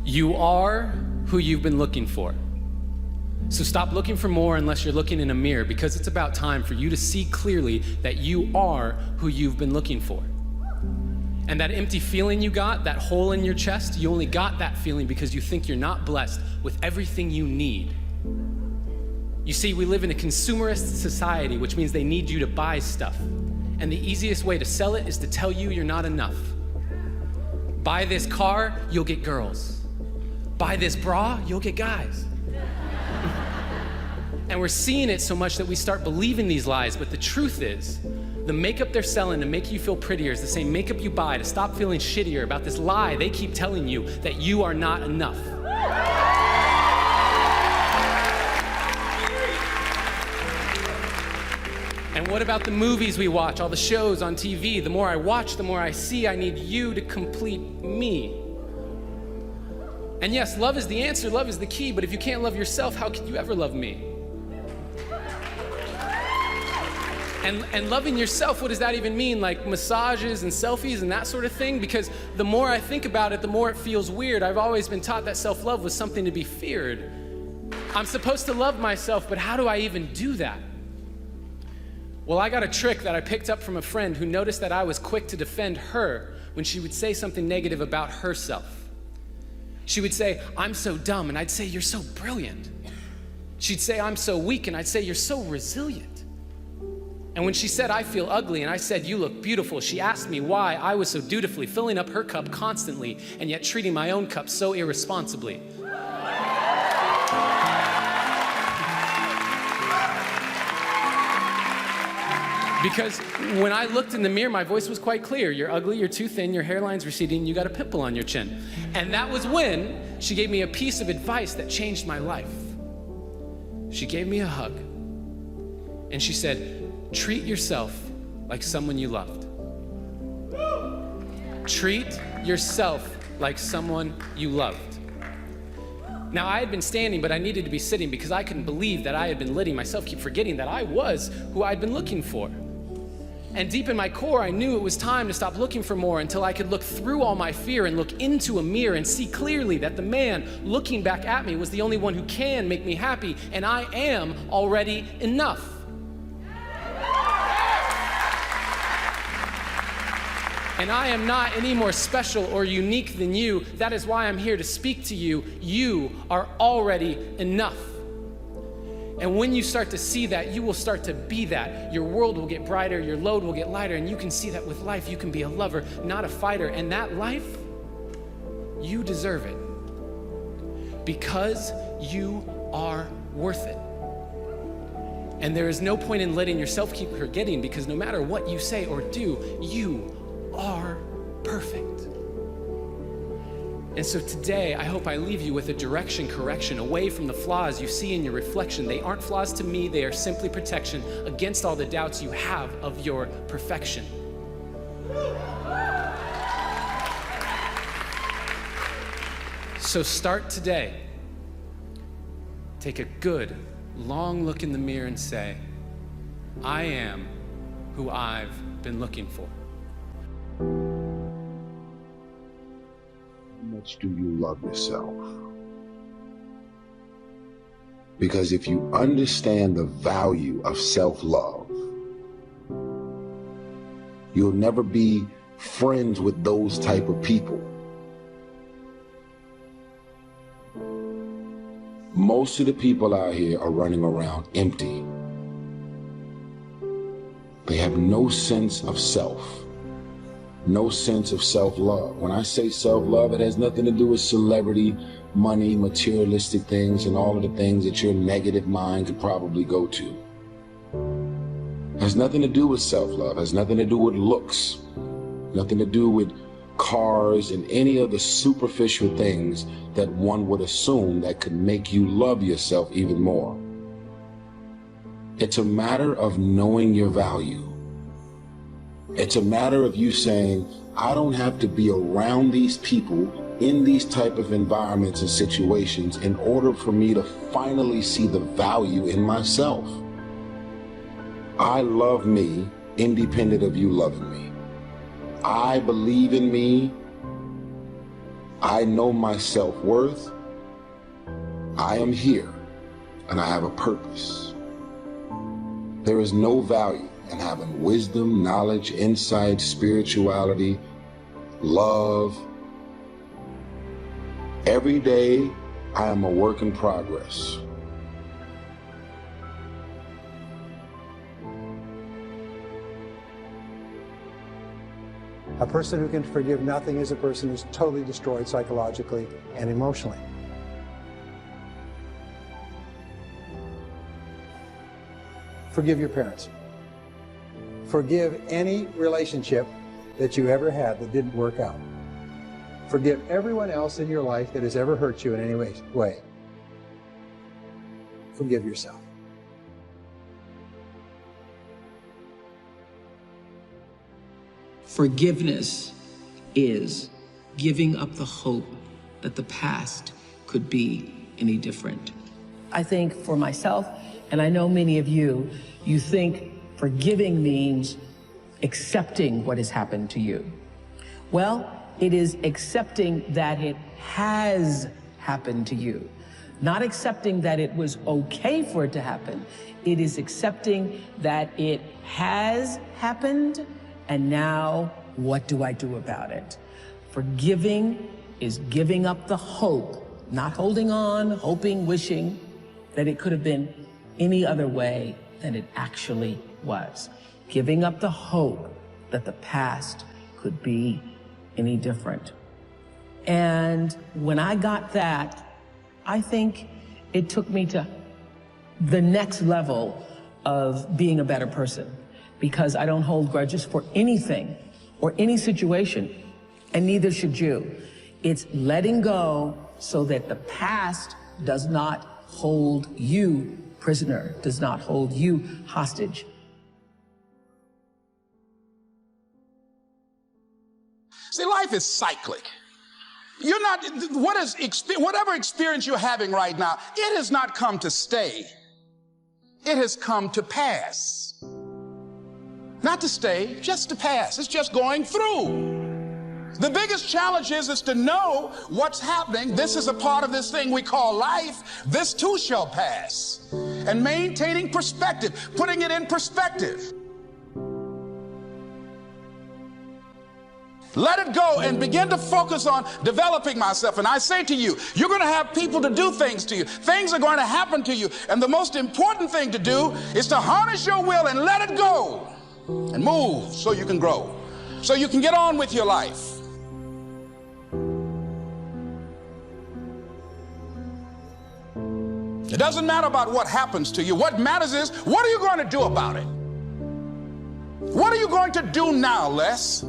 You are who you've been looking for. So stop looking for more unless you're looking in a mirror, because it's about time for you to see clearly that you are who you've been looking for. And that empty feeling you got, that hole in your chest, you only got that feeling because you think you're not blessed with everything you need. You see, we live in a consumerist society, which means they need you to buy stuff. And the easiest way to sell it is to tell you you're not enough. Buy this car, you'll get girls. Buy this bra, you'll get guys. And we're seeing it so much that we start believing these lies, but the truth is, the makeup they're selling to make you feel prettier is the same makeup you buy to stop feeling shittier about this lie they keep telling you that you are not enough. And what about the movies we watch, all the shows on TV? The more I watch, the more I see I need you to complete me. And yes, love is the answer, love is the key, but if you can't love yourself, how can you ever love me? And loving yourself, what does that even mean? Like massages and selfies and that sort of thing? Because the more I think about it, the more it feels weird. I've always been taught that self-love was something to be feared. I'm supposed to love myself, but how do I even do that? Well, I got a trick that I picked up from a friend who noticed that I was quick to defend her when she would say something negative about herself. She would say, "I'm so dumb," and I'd say, "You're so brilliant." She'd say, "I'm so weak," and I'd say, "You're so resilient." And when she said, "I feel ugly," and I said, "You look beautiful," she asked me why I was so dutifully filling up her cup constantly and yet treating my own cup so irresponsibly. Because when I looked in the mirror, my voice was quite clear. You're ugly, you're too thin, your hairline's receding, you got a pimple on your chin. And that was when she gave me a piece of advice that changed my life. She gave me a hug. And she said, treat yourself like someone you loved. Treat yourself like someone you loved. Now, I had been standing, but I needed to be sitting because I couldn't believe that I had been letting myself keep forgetting that I was who I'd been looking for. And deep in my core, I knew it was time to stop looking for more until I could look through all my fear and look into a mirror and see clearly that the man looking back at me was the only one who can make me happy, and I am already enough. And I am not any more special or unique than you. That is why I'm here to speak to you. You are already enough. And when you start to see that, you will start to be that. Your world will get brighter, your load will get lighter, and you can see that with life, you can be a lover, not a fighter. And that life, you deserve it. Because you are worth it. And there is no point in letting yourself keep forgetting, because no matter what you say or do, you are perfect. And so today, I hope I leave you with a direction correction away from the flaws you see in your reflection. They aren't flaws to me, they are simply protection against all the doubts you have of your perfection. So start today. Take a good, long look in the mirror and say, I am who I've been looking for. How much do you love yourself? Because if you understand the value of self-love, you'll never be friends with those type of people. Most of the people out here are running around empty. They have no sense of self. No sense of self-love. When I say self-love, it has nothing to do with celebrity, money, materialistic things, and all of the things that your negative mind could probably go to. It has nothing to do with self-love. It has nothing to do with looks. Nothing to do with cars and any of the superficial things that one would assume that could make you love yourself even more. It's a matter of knowing your value. It's a matter of you saying, I don't have to be around these people in these type of environments and situations in order for me to finally see the value in myself. I love me independent of you loving me. I believe in me I know my self-worth. I am here, and I have a purpose. There is no value in having wisdom, knowledge, insight, spirituality, love. Every day, I am a work in progress. A person who can forgive nothing is a person who's totally destroyed psychologically and emotionally. Forgive your parents. Forgive any relationship that you ever had that didn't work out. Forgive everyone else in your life that has ever hurt you in any way. Forgive yourself. Forgiveness is giving up the hope that the past could be any different. I think for myself, and I know many of you, you think forgiving means accepting what has happened to you. Well, it is accepting that it has happened to you. Not accepting that it was okay for it to happen. It is accepting that it has happened, and now what do I do about it? Forgiving is giving up the hope, not holding on, hoping, wishing that it could have been any other way than it actually was. Giving up the hope that the past could be any different. And when I got that, I think it took me to the next level of being a better person, because I don't hold grudges for anything or any situation, and neither should you. It's letting go so that the past does not hold you prisoner, does not hold you hostage. See, life is cyclic. You're not, whatever experience you're having right now, it has not come to stay. It has come to pass. Not to stay, just to pass. It's just going through. The biggest challenge is to know what's happening. This is a part of this thing we call life. This too shall pass. And maintaining perspective, putting it in perspective. Let it go and begin to focus on developing myself. And I say to you, you're going to have people to do things to you. Things are going to happen to you. And the most important thing to do is to harness your will and let it go and move so you can grow, so you can get on with your life. It doesn't matter about what happens to you. What matters is, what are you going to do about it? What are you going to do now, Les?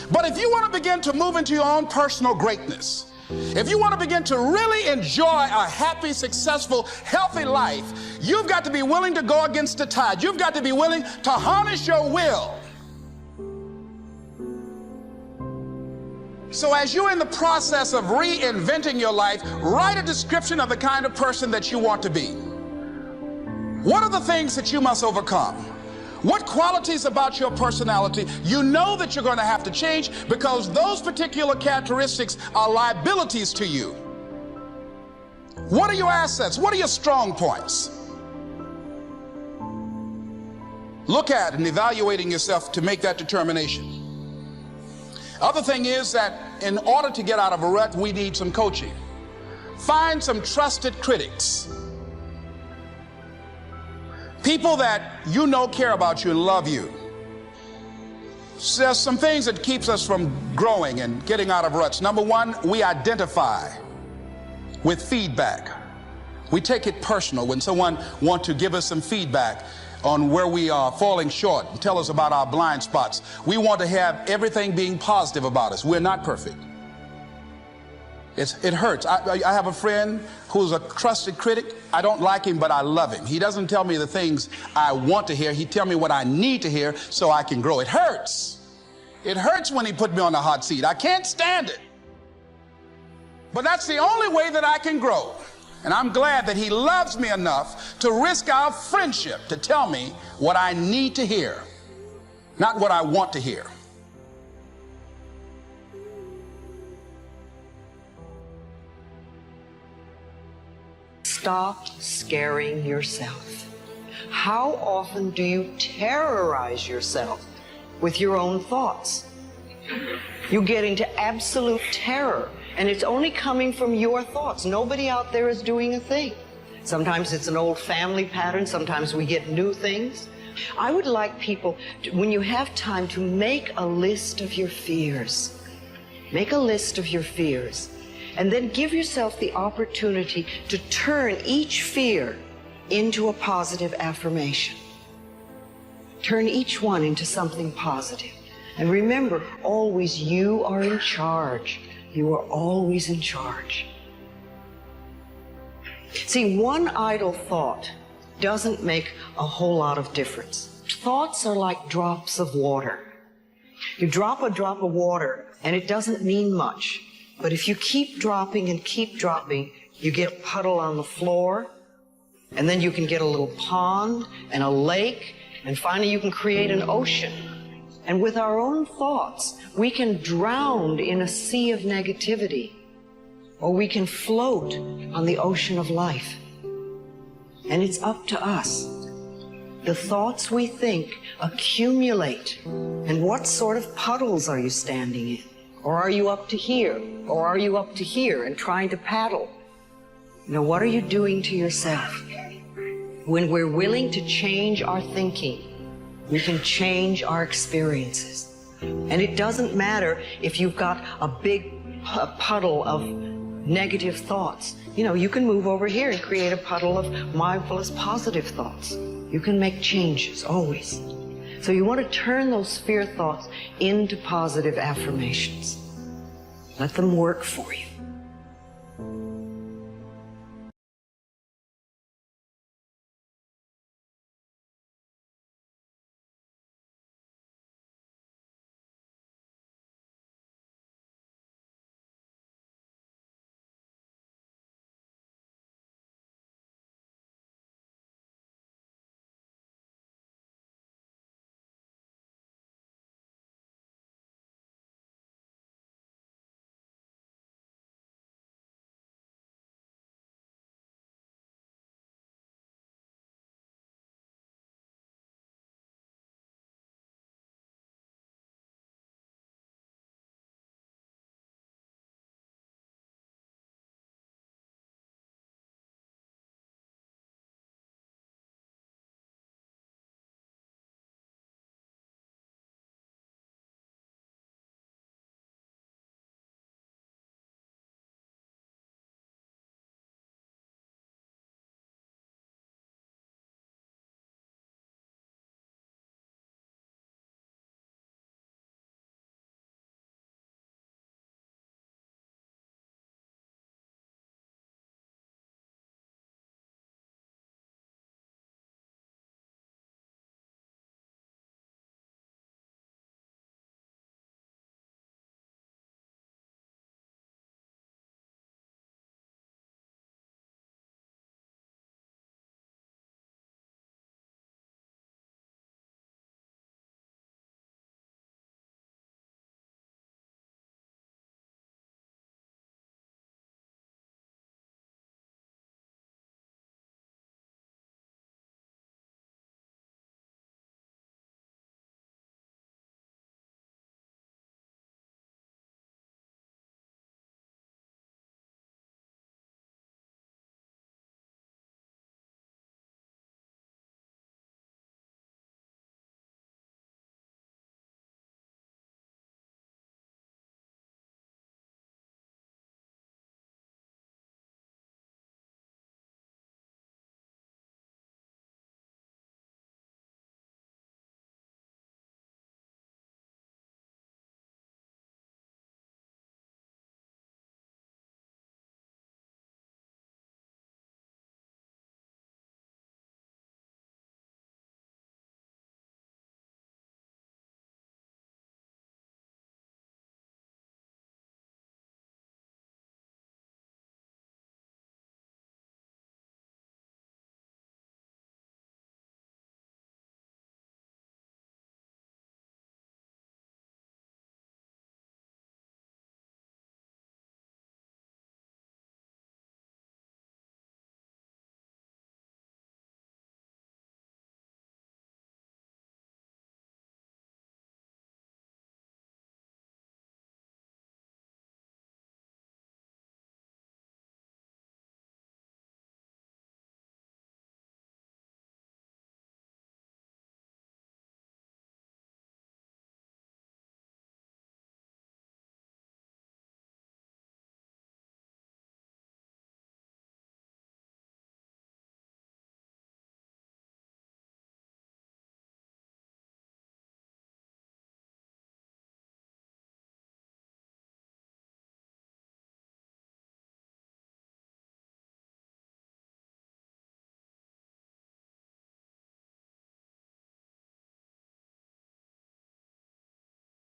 But if you want to begin to move into your own personal greatness, if you want to begin to really enjoy a happy, successful, healthy life, you've got to be willing to go against the tide. You've got to be willing to harness your will. So as you're in the process of reinventing your life, write a description of the kind of person that you want to be. What are the things that you must overcome? What qualities about your personality you know that you're going to have to change, because those particular characteristics are liabilities to you? What are your assets? What are your strong points? Look at and evaluating yourself to make that determination. Other thing is that in order to get out of a rut, we need some coaching. Find some trusted critics. People that you know care about you and love you. There's some things that keeps us from growing and getting out of ruts. Number one, we identify with feedback. We take it personal when someone wants to give us some feedback on where we are falling short and tell us about our blind spots. We want to have everything being positive about us. We're not perfect. It hurts. I have a friend who's a trusted critic. I don't like him, but I love him. He doesn't tell me the things I want to hear. He tells me what I need to hear so I can grow. It hurts. It hurts when he put me on the hot seat. I can't stand it. But that's the only way that I can grow. And I'm glad that he loves me enough to risk our friendship to tell me what I need to hear, not what I want to hear. Stop scaring yourself. How often do you terrorize yourself with your own thoughts? You get into absolute terror, and it's only coming from your thoughts. Nobody out there is doing a thing. Sometimes it's an old family pattern, sometimes we get new things. I would like people, when you have time, to make a list of your fears. Make a list of your fears. And then give yourself the opportunity to turn each fear into a positive affirmation. Turn each one into something positive. And remember, always you are in charge. You are always in charge. See, one idle thought doesn't make a whole lot of difference. Thoughts are like drops of water. You drop a drop of water and it doesn't mean much. But if you keep dropping and keep dropping, you get a puddle on the floor, and then you can get a little pond and a lake, and finally you can create an ocean. And with our own thoughts, we can drown in a sea of negativity, or we can float on the ocean of life. And it's up to us. The thoughts we think accumulate. And what sort of puddles are you standing in? Or are you up to here? Or are you up to here and trying to paddle? Now, what are you doing to yourself? When we're willing to change our thinking, we can change our experiences. And it doesn't matter if you've got a big puddle of negative thoughts. You know, you can move over here and create a puddle of mindfulness, positive thoughts. You can make changes, always. So you want to turn those fear thoughts into positive affirmations. Let them work for you.